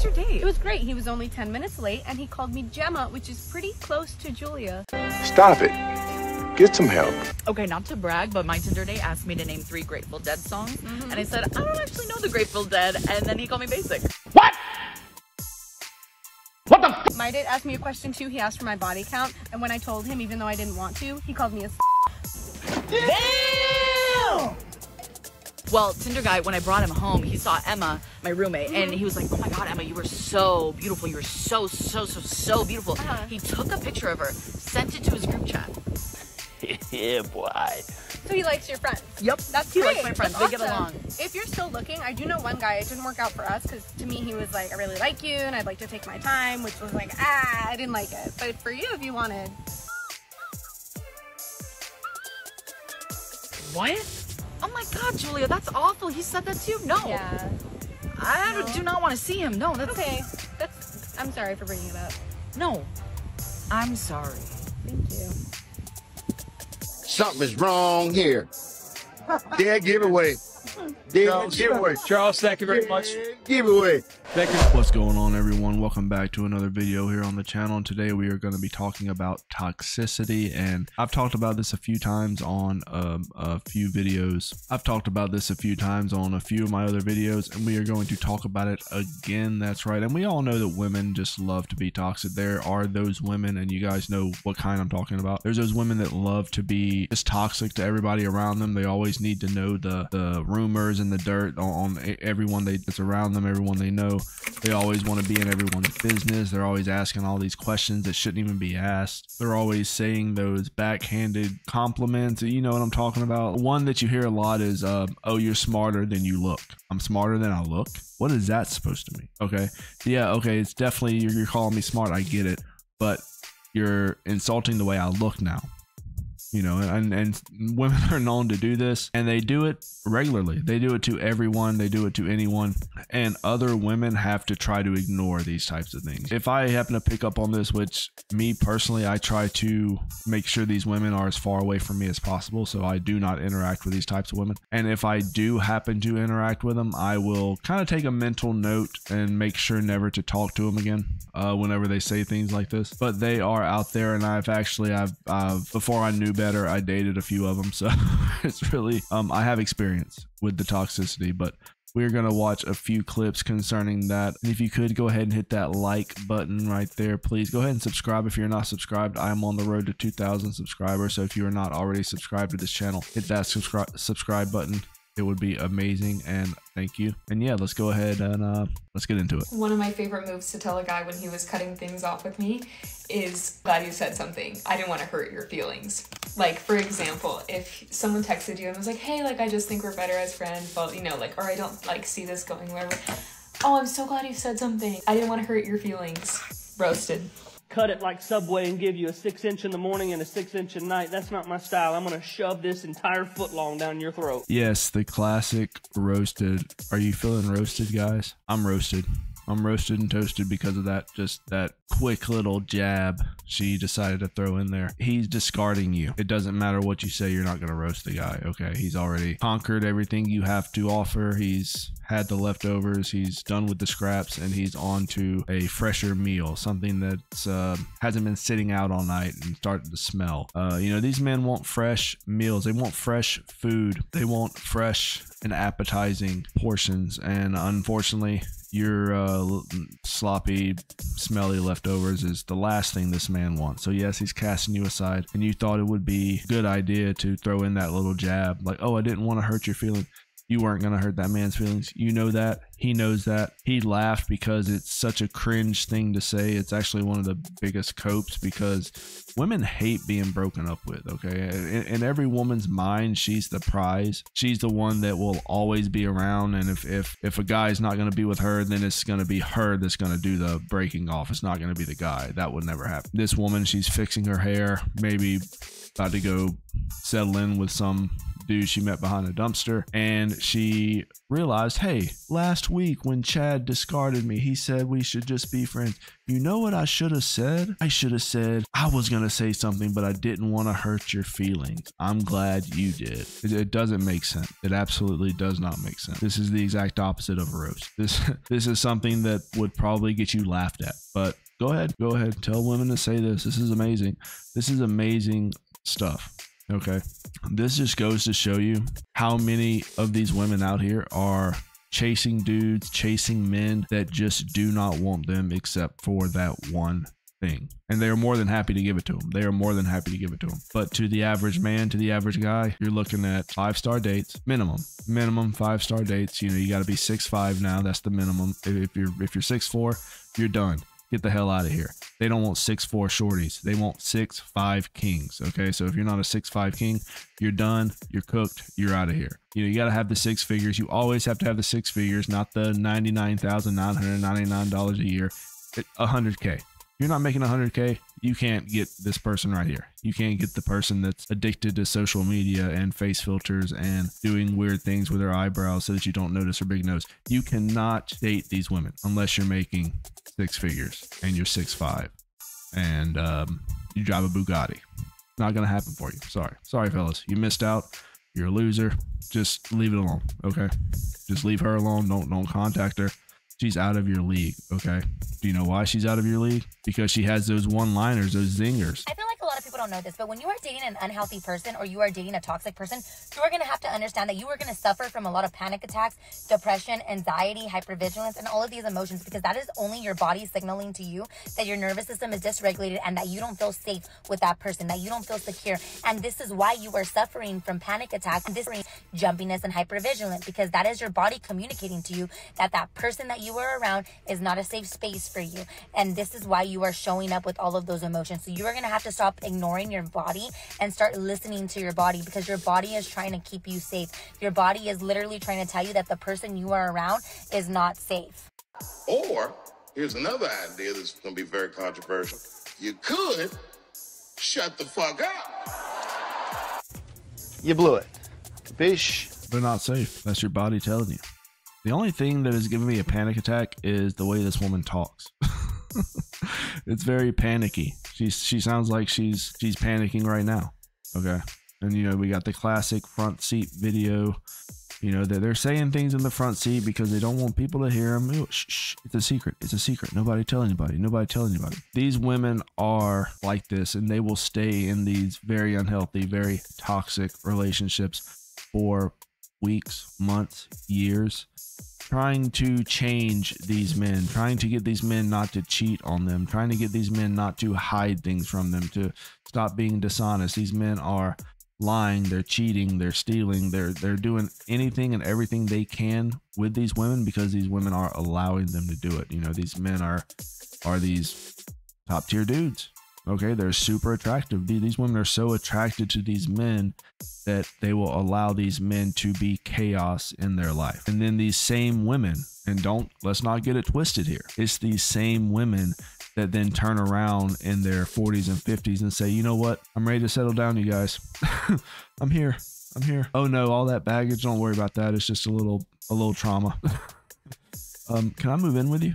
was your date? It was great. He was only 10 minutes late, and he called me Gemma, which is pretty close to Julia. Stop it. Get some help. Okay, not to brag, but my Tinder date asked me to name 3 Grateful Dead songs, and I said, I don't actually know the Grateful Dead, and then he called me basic. What? What the f? My date asked me a question too. He asked for my body count, and when I told him, even though I didn't want to, he called me a Damn! Well, Tinder guy, when I brought him home, he saw Emma, my roommate, and he was like, oh my God, Emma, you were so beautiful. You were so beautiful. He took a picture of her, sent it to his group chat. Yeah, boy. So he likes your friends. Yep, That's he great. likes my friends. That's They get awesome. along. If you're still looking, I do know one guy. It didn't work out for us because to me he was like, I really like you and I'd like to take my time, which was like, I didn't like it. But for you, if you wanted. What? Oh my God, Julia, that's awful. He said that to you? No. Yeah. I do not want to see him. No, that's Okay. I'm sorry for bringing it up. No. I'm sorry. Thank you. Something is wrong here. Dead giveaway. Dead giveaway. Charles, thank you very much. Giveaway. Thank you. What's going on, everyone? Welcome back to another video here on the channel. And today we are going to be talking about toxicity, and I've talked about this a few times on a few videos. I've talked about this a few times on a few of my other videos, and we are going to talk about it again. That's right. And we all know that women just love to be toxic. There are those women, and you guys know what kind I'm talking about. There's those women that love to be just toxic to everybody around them. They always need to know the rumors and the dirt on everyone that's around them, everyone they know. They always want to be in everyone's business. They're always asking all these questions that shouldn't even be asked. They're always saying those backhanded compliments. You know what I'm talking about? One that you hear a lot is, oh, you're smarter than you look. I'm smarter than I look? What is that supposed to mean? Okay. Yeah, okay, it's definitely, you're calling me smart. I get it. But you're insulting the way I look now. You know, and women are known to do this, and they do it regularly. They do it to everyone. They do it to anyone, and other women have to try to ignore these types of things. If I happen to pick up on this, which me personally, I try to make sure these women are as far away from me as possible, so I do not interact with these types of women. And if I do happen to interact with them, I will kind of take a mental note and make sure never to talk to them again whenever they say things like this. But they are out there, and I've before I knew better, I dated a few of them, so it's really I have experience with the toxicity. But we're gonna watch a few clips concerning that, and if you could go ahead and hit that like button right there, please go ahead and subscribe if you're not subscribed. I'm on the road to 2,000 subscribers, so if you are not already subscribed to this channel, hit that subscribe button. It would be amazing, and thank you. And yeah, let's go ahead and let's get into it. One of my favorite moves to tell a guy when he was cutting things off with me is, glad you said something. I didn't want to hurt your feelings. Like, for example, if someone texted you and was like, hey, like, I just think we're better as friends, but, you know, like, or I don't, like, see this going wherever. Oh, I'm so glad you said something. I didn't want to hurt your feelings. Roasted. Cut it like Subway and give you a 6-inch in the morning and a 6-inch at night. That's not my style. I'm going to shove this entire foot long down your throat. Yes, the classic roasted. Are you feeling roasted, guys? I'm roasted. I'm roasted and toasted because of that, just that quick little jab she decided to throw in there. He's discarding you. It doesn't matter what you say, you're not going to roast the guy, okay? He's already conquered everything you have to offer. He's had the leftovers. He's done with the scraps, and he's on to a fresher meal, something that's hasn't been sitting out all night and starting to smell. You know, these men want fresh meals. They want fresh food. They want fresh and appetizing portions, and unfortunately, your sloppy, smelly leftovers is the last thing this man wants. So yes, he's casting you aside, and you thought it would be a good idea to throw in that little jab, like, oh, I didn't want to hurt your feelings. You weren't going to hurt that man's feelings. You know that. He knows that. He laughed because it's such a cringe thing to say. It's actually one of the biggest copes because women hate being broken up with, okay? In every woman's mind, she's the prize. She's the one that will always be around, and if a guy's not going to be with her, then it's going to be her that's going to do the breaking off. It's not going to be the guy. That would never happen. This woman, she's fixing her hair, maybe about to go settle in with some dude she met behind a dumpster, and she realized, hey, last week when Chad discarded me, he said we should just be friends. You know what I should have said? I should have said, I was going to say something, but I didn't want to hurt your feelings. I'm glad you did. It doesn't make sense. It absolutely does not make sense. This is the exact opposite of a roast. This is something that would probably get you laughed at, but go ahead. Tell women to say this. This is amazing. This is amazing stuff. Okay. This just goes to show you how many of these women out here are chasing dudes, chasing men that just do not want them except for that one thing. And they are more than happy to give it to them. They are more than happy to give it to them. But to the average man, to the average guy, you're looking at 5-star dates, minimum 5-star dates. You know, you got to be 6'5" now. That's the minimum. If you're 6'4", you're done. Get the hell out of here. They don't want 6'4" shorties. They want 6'5" kings. Okay, so if you're not a 6'5" king, you're done. You're cooked. You're out of here. You know, you got to have the 6 figures. You always have to have the 6 figures, not the $99,999 a year. 100K. If you're not making 100K, you can't get this person right here. You can't get the person that's addicted to social media and face filters and doing weird things with their eyebrows so that you don't notice her big nose. You cannot date these women unless you're making 6 figures and you're 6'5" and you drive a Bugatti. Not gonna happen for you. Sorry fellas, you missed out. You're a loser. Just leave it alone. Okay, just leave her alone. Don't contact her. She's out of your league. Okay, do you know why she's out of your league? Because she has those one-liners, those zingers. I feel like a lot of people don't know this, but when you are dating an unhealthy person or you are dating a toxic person, you are going to have to understand that you are going to suffer from a lot of panic attacks, depression, anxiety, hypervigilance, and all of these emotions, because that is only your body signaling to you that your nervous system is dysregulated and that you don't feel safe with that person, that you don't feel secure. And this is why you are suffering from panic attacks and this jumpiness and hypervigilance, because that is your body communicating to you that that person that you are around is not a safe space for you. And this is why you are showing up with all of those emotions. So you are going to have to stop ignoring your body and start listening to your body, because your body is trying to keep you safe. Your body is literally trying to tell you that the person you are around is not safe. Or, here's another idea that's going to be very controversial. You could shut the fuck up. You blew it. Bish. They're not safe. That's your body telling you. The only thing that is giving me a panic attack is the way this woman talks. It's very panicky. She sounds like she's panicking right now. Okay. And you know, we got the classic front seat video. You know, they're saying things in the front seat because they don't want people to hear them. Shh, it's a secret. It's a secret. Nobody tell anybody. Nobody tell anybody. These women are like this, and they will stay in these very unhealthy, very toxic relationships for weeks, months, years, trying to change these men, trying to get these men not to cheat on them, trying to get these men not to hide things from them, to stop being dishonest. These men are lying, they're cheating, they're stealing, they're doing anything and everything they can with these women because these women are allowing them to do it. You know, these men are these top tier dudes. Okay, they're super attractive. These women are so attracted to these men that they will allow these men to be chaos in their life. And then these same women, and let's not get it twisted here, it's these same women that then turn around in their 40s and 50s and say, you know what, I'm ready to settle down, you guys. I'm here. Oh no, all that baggage, don't worry about that. It's just a little trauma. Can I move in with you?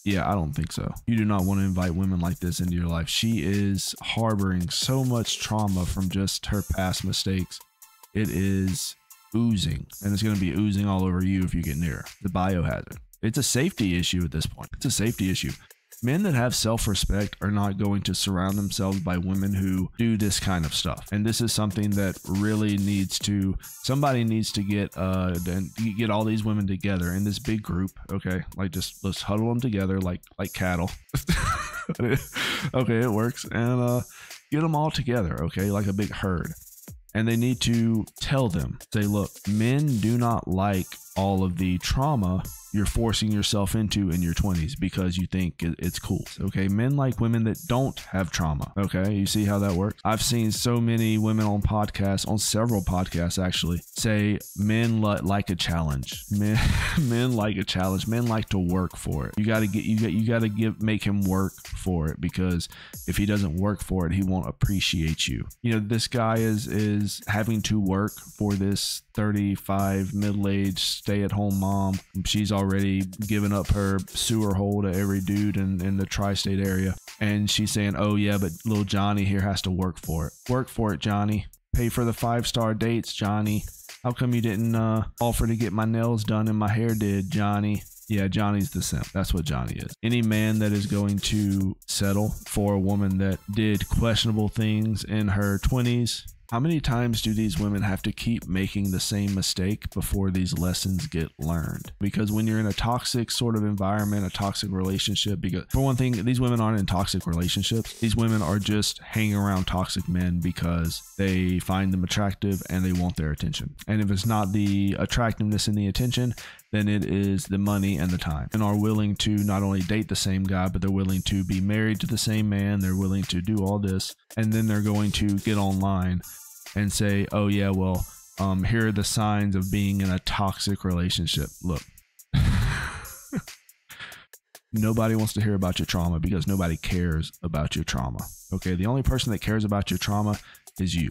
Yeah, I don't think so. You do not want to invite women like this into your life. She is harboring so much trauma from just her past mistakes. It is oozing, and it's going to be oozing all over you if you get near her. The biohazard. It's a safety issue at this point. It's a safety issue. Men that have self-respect are not going to surround themselves by women who do this kind of stuff. And this is something that really somebody needs to get all these women together in this big group. Okay. Like let's huddle them together like cattle. Okay. It works. And, get them all together. Okay. Like a big herd. And they need to tell them, say, look, men do not like all of the trauma you're forcing yourself into in your 20s because you think it's cool. Okay, men like women that don't have trauma. Okay, you see how that works? I've seen so many women on podcasts, on several podcasts actually, say men like a challenge. Men like a challenge. Men like to work for it. You got to make him work for it, because if he doesn't work for it, he won't appreciate you. You know, this guy is having to work for this 35 middle-aged stay-at-home mom. She's already given up her sewer hole to every dude in the tri-state area, and she's saying, oh yeah, but little Johnny here has to work for it. Work for it, Johnny. Pay for the 5-star dates, Johnny. How come you didn't offer to get my nails done and my hair did, Johnny? Yeah, Johnny's the simp. That's what Johnny is. Any man that is going to settle for a woman that did questionable things in her 20s, how many times do these women have to keep making the same mistake before these lessons get learned? Because when you're in a toxic sort of environment, a toxic relationship, because for one thing, these women aren't in toxic relationships. These women are just hanging around toxic men because they find them attractive and they want their attention. And if it's not the attractiveness and the attention, then it is the money and the time, and are willing to not only date the same guy, but they're willing to be married to the same man. They're willing to do all this, and then they're going to get online and say, oh yeah, well, here are the signs of being in a toxic relationship. Look, nobody wants to hear about your trauma, because nobody cares about your trauma. Okay, the only person that cares about your trauma is you.